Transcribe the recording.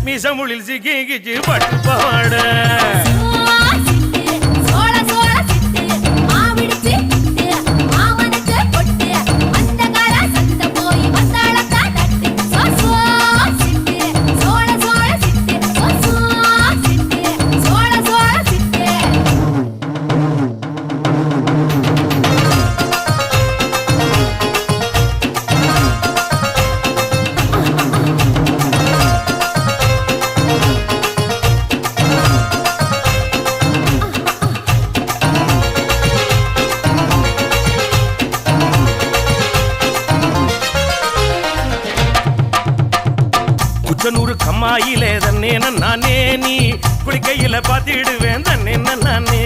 மீசமுளில் சிக்கிச்சு பட்டு பாட குச்சனூரு கம்மாயிலே தன்னே நானே நீ குளிக்கையில பாத்திடுவேன் தன்னே நானே